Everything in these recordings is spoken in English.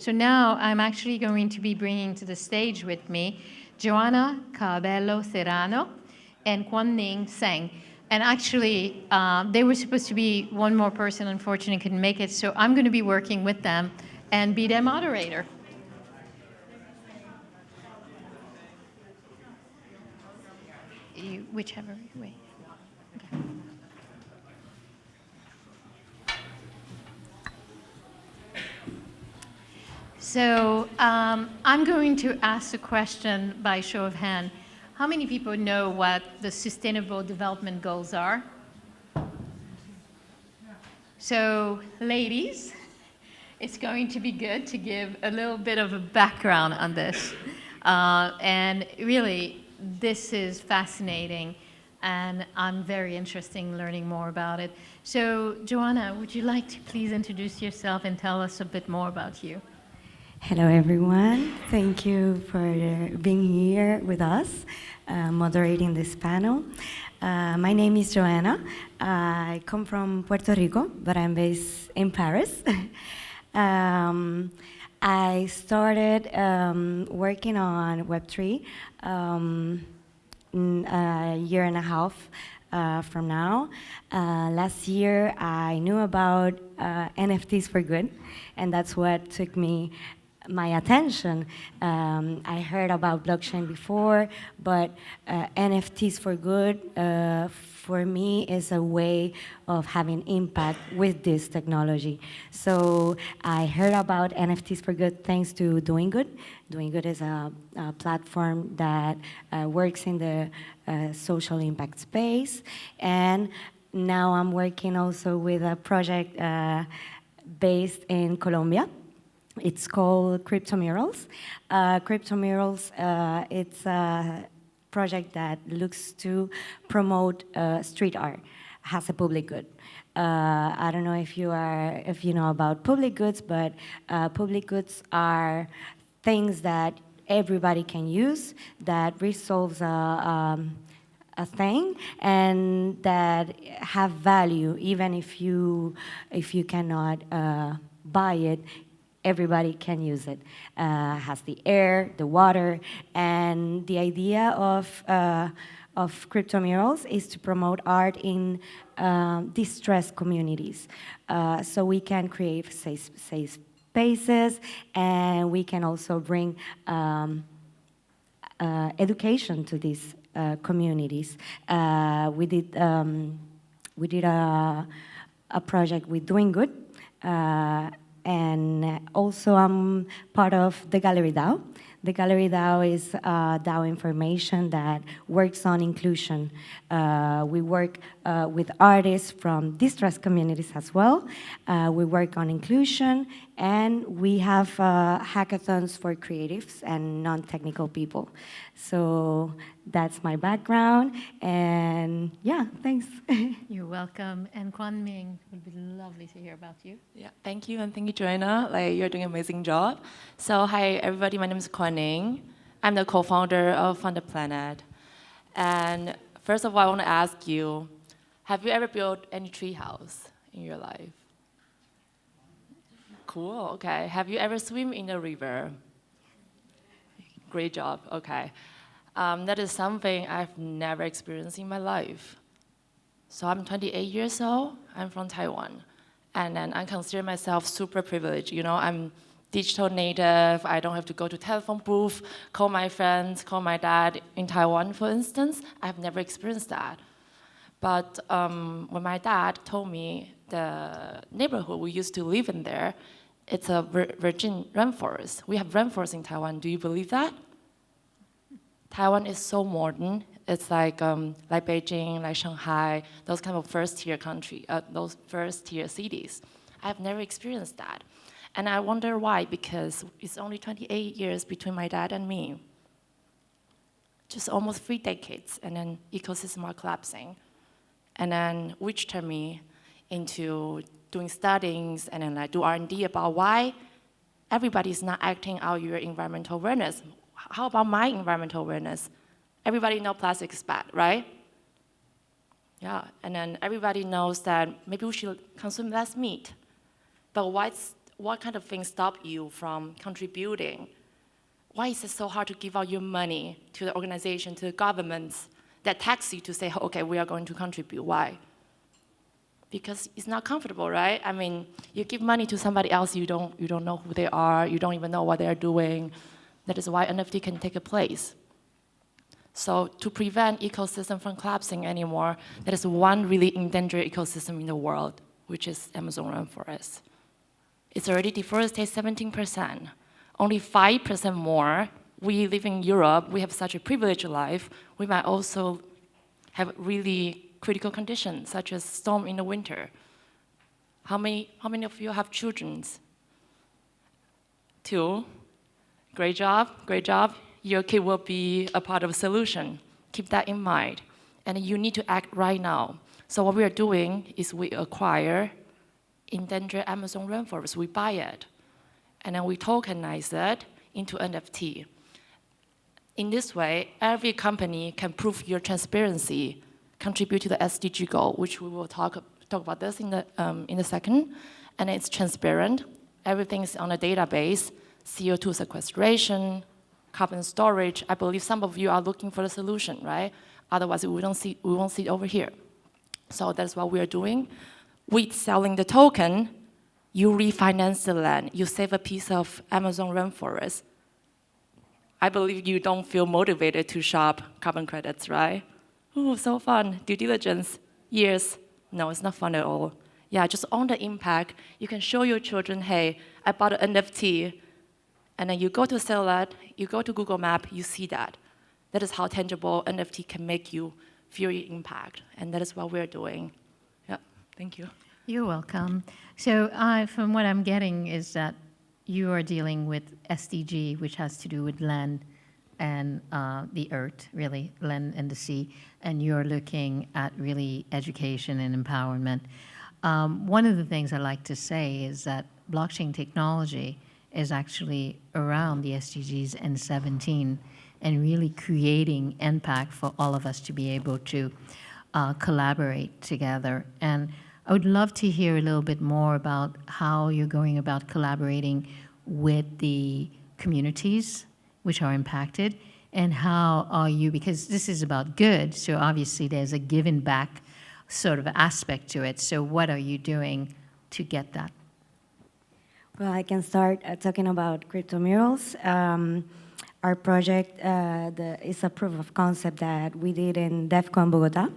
So now I'm actually going to be bringing to the stage with me Joanna, Caraballo, Serrano, and Kuan-Ning, Tseng. And actually, they were supposed to be one more person, unfortunately couldn't make it, so I'm going to be working with them and be their moderator. Whichever way. Okay. So I'm going to ask a question by show of hand. How many people know what the Sustainable Development Goals are? So ladies, it's going to be good to give a little bit of a background on this. And really, this is fascinating, and I'm very interested in learning more about it. So Joanna, would you like to please introduce yourself and tell us a bit more about you? Hello, everyone. Thank you for being here with us, moderating this panel. My name is Joanna. I come from Puerto Rico, but I'm based in Paris. I started working on Web3 a year and a half from now. Last year, I knew about NFTs for Good, and that's what took my attention. I heard about blockchain before, but NFTs for Good, for me, is a way of having impact with this technology. So I heard about NFTs for Good thanks to Doing Good. Doing Good is a platform that works in the social impact space. And now I'm working also with a project based in Colombia. It's called Cryptomurals. Cryptomurals, it's a project that looks to promote street art as a public good. I don't know if you know about public goods, but public goods are things that everybody can use that resolves a thing and that have value, even if you cannot buy it. Everybody can use it. Has the air, the water, and the idea of Cryptomurals is to promote art in distressed communities. So we can create safe spaces, and we can also bring education to these communities. We did a project with Doing Good. And also I'm part of the Gallery DAO. The Gallery DAO is DAO information that works on inclusion. We work with artists from distressed communities as well. We work on inclusion, and we have hackathons for creatives and non-technical people. So that's my background, and yeah, thanks. You're welcome. And Kuan-Ning, it would be lovely to hear about you. Yeah, thank you, and thank you, Joanna. You're doing an amazing job. So hi, everybody. My name is Kuan-Ning. I'm the co-founder of Fund the Planet. And first of all, I want to ask you, have you ever built any treehouse in your life? Cool, okay. Have you ever swim in a river? Great job, okay. That is something I've never experienced in my life. So I'm 28 years old, I'm from Taiwan. And then I consider myself super privileged. You know, I'm digital native, I don't have to go to telephone booth, call my friends, call my dad in Taiwan, for instance. I've never experienced that. But when my dad told me the neighborhood we used to live in there, it's a virgin rainforest. We have rainforests in Taiwan, do you believe that? Taiwan is so modern. It's like Beijing, like Shanghai, those kind of first-tier country, those first-tier cities. I've never experienced that. And I wonder why, because it's only 28 years between my dad and me. Just almost 3 decades, and then ecosystems are collapsing. And then which turned me into doing studies and then I do R&D about why everybody's not acting out your environmental awareness. How about my environmental awareness? Everybody knows plastic is bad, right? Yeah, and then everybody knows that maybe we should consume less meat. But what kind of things stop you from contributing? Why is it so hard to give out your money to the organization, to the governments that tax you to say, okay, we are going to contribute? Why? Because it's not comfortable, right? I mean, you give money to somebody else, you don't know who they are, you don't even know what they're doing. That is why NFT can take a place. So to prevent ecosystem from collapsing anymore, there is one really endangered ecosystem in the world, which is Amazon rainforest. It's already deforested 17%. Only 5% more. We live in Europe, we have such a privileged life. We might also have really critical conditions, such as storm in the winter. How many of you have children? 2. Great job, great job. Your kid will be a part of the solution. Keep that in mind. And you need to act right now. So what we are doing is we acquire endangered Amazon rainforest, we buy it. And then we tokenize it into NFT. In this way, every company can prove your transparency, contribute to the SDG goal, which we will talk about this in a second. And it's transparent. Everything is on a database, CO2 sequestration, carbon storage. I believe some of you are looking for the solution, right? Otherwise, we won't see it over here. So that's what we are doing. With selling the token, you refinance the land. You save a piece of Amazon rainforest. I believe you don't feel motivated to shop carbon credits, right? Ooh, so fun. Due diligence, years. No, it's not fun at all. Yeah, just own the impact. You can show your children, hey, I bought an NFT. And then you go to sell that, you go to Google Map, you see that. That is how tangible NFT can make you feel your impact. And that is what we're doing. Yeah, thank you. You're welcome. So from what I'm getting is that you are dealing with SDG, which has to do with land and the earth, really, land and the sea, and you're looking at really education and empowerment. One of the things I like to say is that blockchain technology is actually around the SDGs and 17 and really creating impact for all of us to be able to collaborate together. And I would love to hear a little bit more about how you're going about collaborating with the communities which are impacted, and how are you, because this is about good, so obviously there's a giving back sort of aspect to it. So what are you doing to get that? Well, I can start talking about crypto murals. Our project is a proof of concept that we did in DevCon Bogota.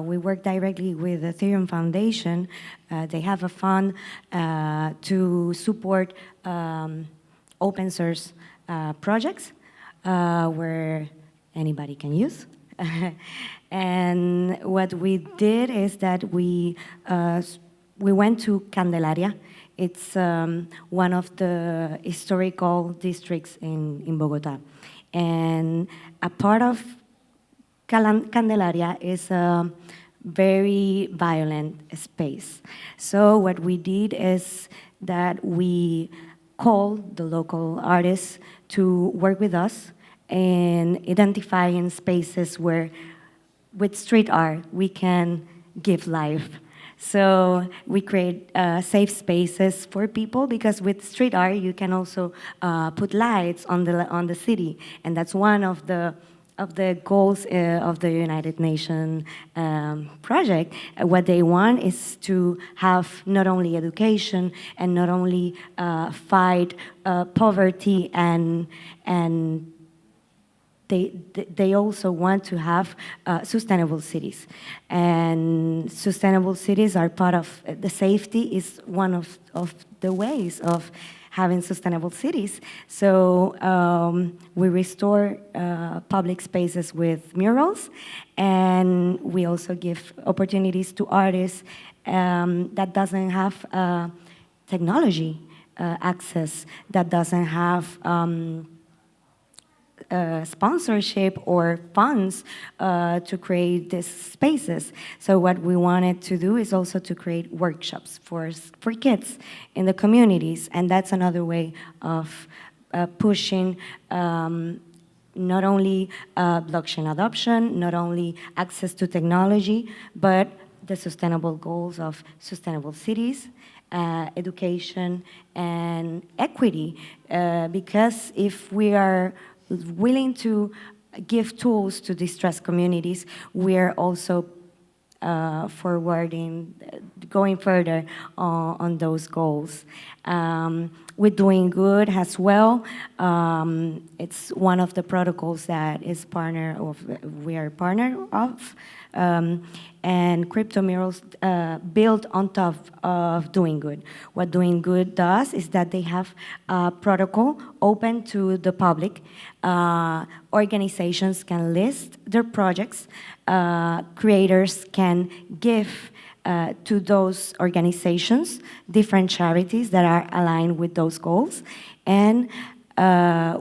We work directly with the Ethereum Foundation. They have a fund to support open source projects where anybody can use. And what we did is that we went to Candelaria. It's one of the historical districts in Bogota. And a part of Candelaria is a very violent space. So what we did is that we called the local artists to work with us in identifying spaces where, with street art, we can give life. So we create safe spaces for people, because with street art you can also put lights on the city, and that's one of the goals of the United Nations project. What they want is to have not only education and not only fight poverty, and they also want to have sustainable cities. And sustainable cities are part of the safety, is one of the ways of having sustainable cities. So we restore public spaces with murals, and we also give opportunities to artists that doesn't have technology access, that doesn't have sponsorship or funds to create these spaces. So what we wanted to do is also to create workshops for kids in the communities, and that's another way of pushing not only blockchain adoption, not only access to technology, but the sustainable goals of sustainable cities education, and equity. Because if we are willing to give tools to distressed communities, we are also forwarding, going further on those goals. We're doing good as well. It's one of the protocols that is we are partner of. And crypto murals build on top of Doing Good. What Doing Good does is that they have a protocol open to the public. Organizations can list their projects. Creators can give to those organizations different charities that are aligned with those goals. And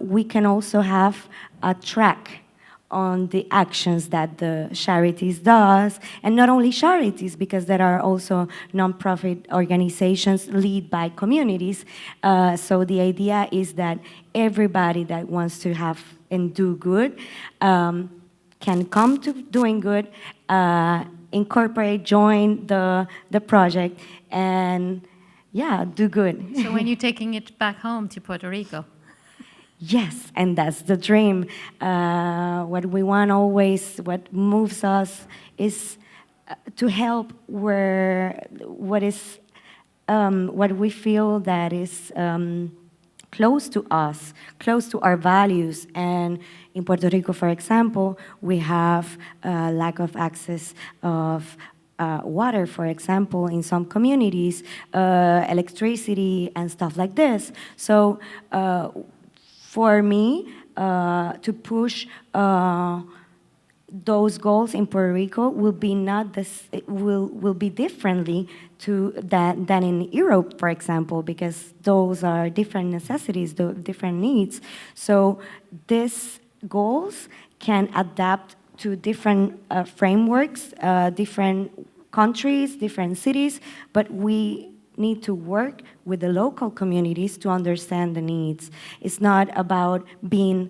we can also have a track on the actions that the charities does, and not only charities, because there are also nonprofit organizations led by communities. So the idea is that everybody that wants to have and do good can come to Doing Good, incorporate, join the project, and yeah, do good. So when you're taking it back home to Puerto Rico? Yes, and that's the dream. What we want always, what moves us is to help what we feel that is close to us, close to our values. And in Puerto Rico, for example, we have lack of access of water, for example, in some communities, electricity and stuff like this. So for me, to push those goals in Puerto Rico will be not this. It will be differently than in Europe, for example, because those are different necessities, different needs. So these goals can adapt to different frameworks, different countries, different cities, but we need to work with the local communities to understand the needs. It's not about being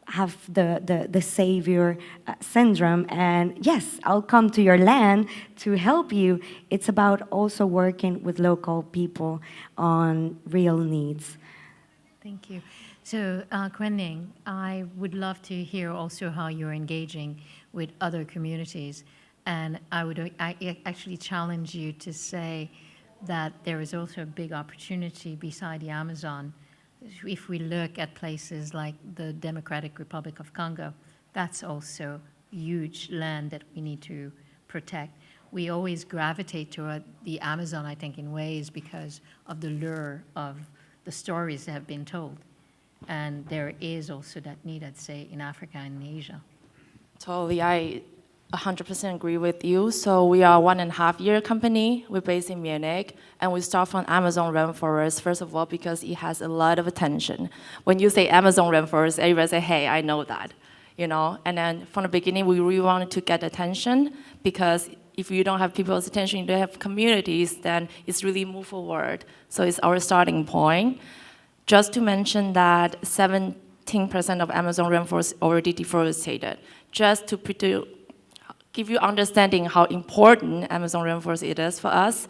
have the savior syndrome and yes, I'll come to your land to help you. It's about also working with local people on real needs. Thank you. So, Kuan-Ning, I would love to hear also how you're engaging with other communities. And I actually challenge you to say that there is also a big opportunity beside the Amazon. If we look at places like the Democratic Republic of Congo, that's also huge land that we need to protect. We always gravitate toward the Amazon, I think, in ways because of the lure of the stories that have been told. And there is also that need, I'd say, in Africa and in Asia. Totally, I 100% agree with you. So we are a 1.5-year company. We're based in Munich, and we start from Amazon rainforest, first of all, because it has a lot of attention. When you say Amazon rainforest, everybody say, hey, I know that, you know? And then from the beginning, we really wanted to get attention, because if you don't have people's attention, you don't have communities, then it's really move forward. So it's our starting point. Just to mention that 17% of Amazon rainforest already deforested. Just to give you understanding how important Amazon rainforest it is for us,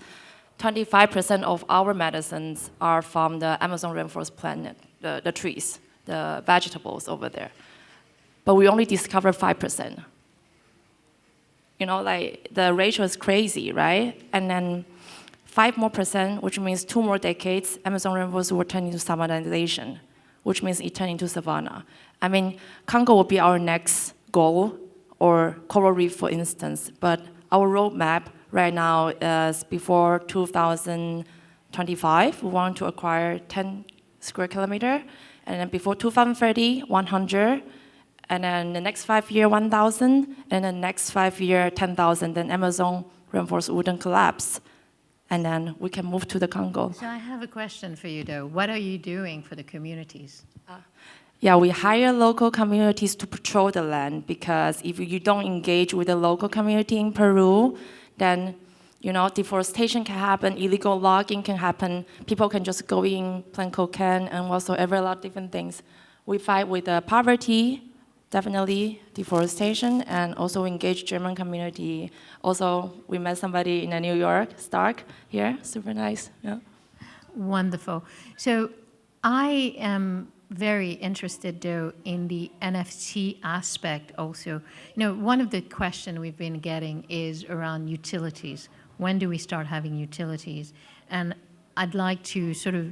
25% of our medicines are from the Amazon rainforest plant, the trees, the vegetables over there. But we only discovered 5%. You know, like the ratio is crazy, right? And then 5% more, which means 2 more decades, Amazon rainforest will turn into savanization, which means it turns into savanna. I mean, Congo will be our next goal, or coral reef, for instance. But our roadmap right now is before 2025, we want to acquire 10 square kilometer, and then before 2030, 100, and then the next 5 year, 1,000, and the next 5 year, 10,000. Then Amazon rainforest wouldn't collapse, and then we can move to the Congo. So I have a question for you, though. What are you doing for the communities? Yeah, we hire local communities to patrol the land, because if you don't engage with the local community in Peru, then, you know, deforestation can happen, illegal logging can happen, people can just go in, plant cocaine, and whatsoever, a lot of different things. We fight with the poverty, definitely deforestation, and also engage German community. Also, we met somebody in New York, Stark, here, super nice. Yeah. Wonderful. So I am very interested, though, in the NFT aspect also. One of the questions we've been getting is around utilities. When do we start having utilities? And I'd like to sort of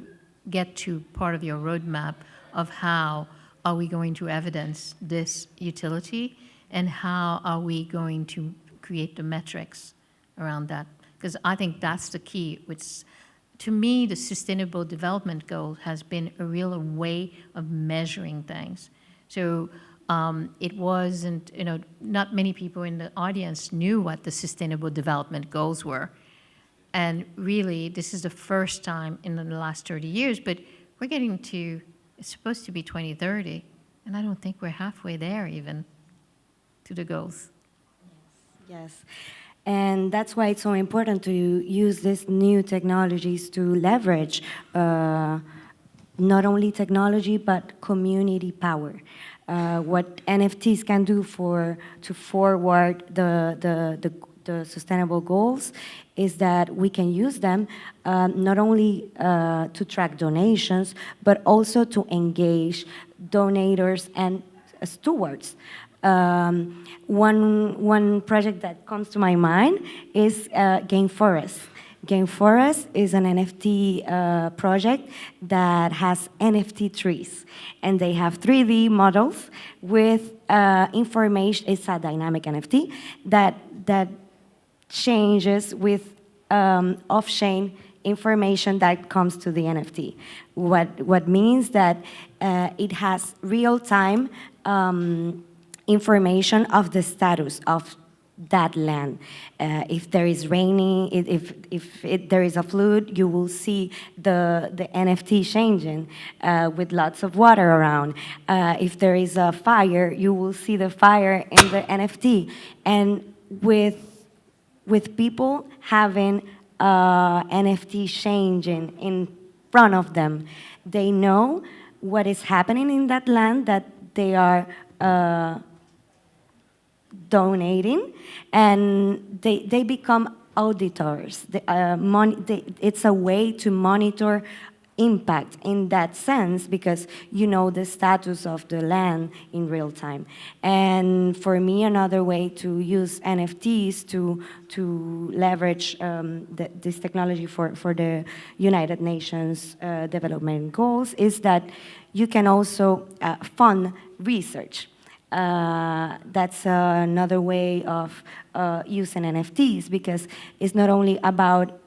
get to part of your roadmap of how are we going to evidence this utility and how are we going to create the metrics around that? Because I think that's the key. To me, the Sustainable Development Goal has been a real way of measuring things. So it wasn't, not many people in the audience knew what the Sustainable Development Goals were. And really, this is the first time in the last 30 years, but we're getting to, it's supposed to be 2030, and I don't think we're halfway there even to the goals. Yes. And that's why it's so important to use these new technologies to leverage not only technology, but community power. What NFTs can do to forward the sustainable goals is that we can use them not only to track donations, but also to engage donators and stewards. One project that comes to my mind is Game Forest. Game Forest is an NFT project that has NFT trees, and they have 3D models with information. It's a dynamic NFT that changes with off-chain information that comes to the NFT. What means that it has real-time information of the status of that land. If there is raining, if there is a flood, you will see the NFT changing with lots of water around. If there is a fire, you will see the fire in the NFT. And with people having NFT changing in front of them, they know what is happening in that land that they are donating, and they become auditors. It's a way to monitor impact in that sense, because you know the status of the land in real time. And for me, another way to use NFTs to leverage this technology for the United Nations development goals is that you can also fund research. That's another way of using NFTs, because it's not only about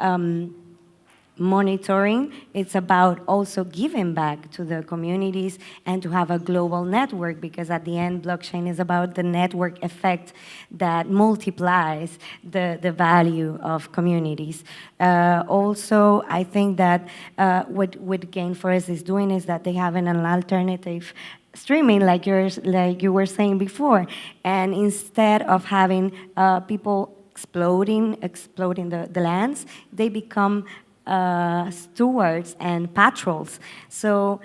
monitoring, it's about also giving back to the communities and to have a global network, because at the end, blockchain is about the network effect that multiplies the value of communities. Also, I think that what Gainforest is doing is that they have an alternative streaming, like you were saying before, and instead of having people exploding the lands, they become stewards and patrols. So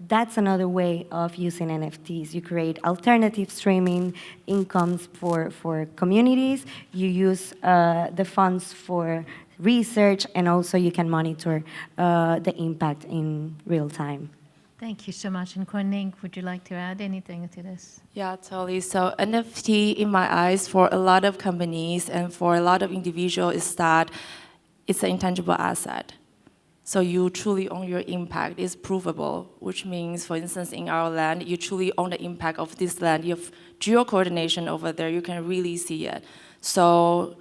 that's another way of using NFTs. You create alternative streaming incomes for communities. You use the funds for research, and also you can monitor the impact in real time. Thank you so much. And Kuan-Ning, would you like to add anything to this? Yeah, totally. So NFT, in my eyes, for a lot of companies and for a lot of individuals, is that it's an intangible asset. So you truly own your impact. It's provable, which means, for instance, in our land, you truly own the impact of this land. You have geo-coordination over there. You can really see it. So,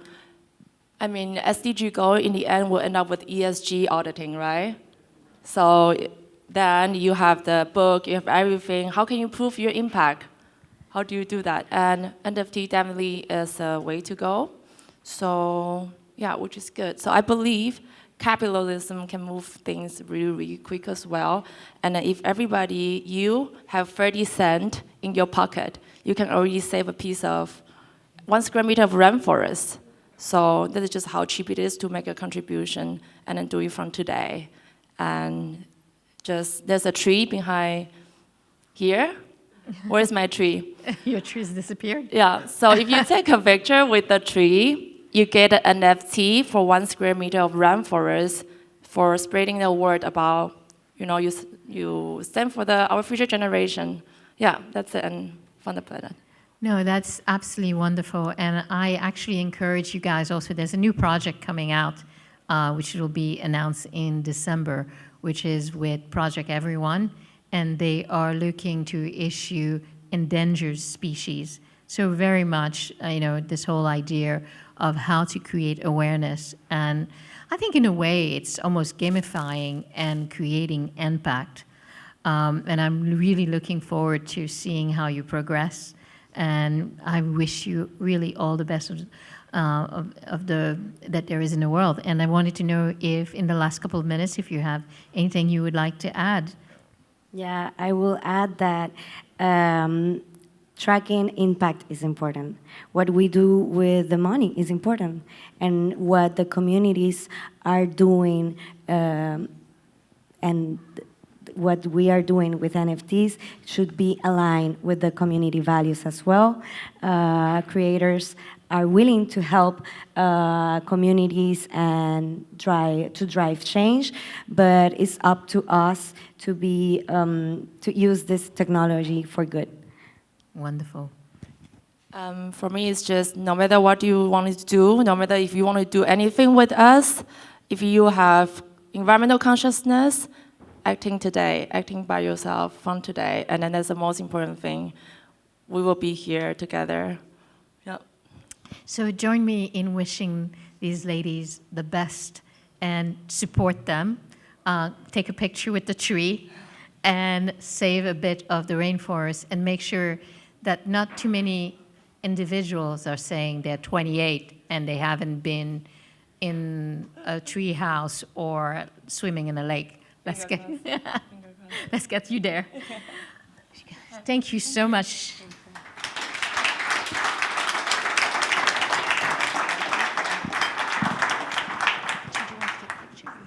I mean, SDG goal in the end will end up with ESG auditing, right? So then you have the book, you have everything. How can you prove your impact? How do you do that? And NFT definitely is a way to go. So yeah, which is good. So I believe capitalism can move things really, really quick as well. And if everybody, you have 30 cents in your pocket, you can already save a piece of 1 square meter of rainforest. So that is just how cheap it is to make a contribution and then do it from today. And just, there's a tree behind here. Where's my tree? Your trees disappeared? Yeah, so if you take a picture with the tree, you get an NFT for 1 square meter of rainforest for spreading the word about, you stand for our future generation. Yeah, that's it, and fund the planet. No, that's absolutely wonderful. And I actually encourage you guys also, there's a new project coming out, which will be announced in December, which is with Project Everyone. And they are looking to issue endangered species. So very much, this whole idea of how to create awareness. And I think in a way, it's almost gamifying and creating impact. And I'm really looking forward to seeing how you progress. And I wish you really all the best that there is in the world. And I wanted to know if, in the last couple of minutes, if you have anything you would like to add. Yeah, I will add that tracking impact is important. What we do with the money is important, and what the communities are doing and what we are doing with NFTs should be aligned with the community values as well. Creators are willing to help communities and to drive change, but it's up to us to use this technology for good. Wonderful. For me, it's just no matter what you want to do, no matter if you want to do anything with us, if you have environmental consciousness, acting today, acting by yourself from today, and then that's the most important thing. We will be here together. Yeah. So join me in wishing these ladies the best and support them. Take a picture with the tree and save a bit of the rainforest, and make sure that not too many individuals are saying they're 28 and they haven't been in a tree house or swimming in a lake. Let's get you there. Thank you so much.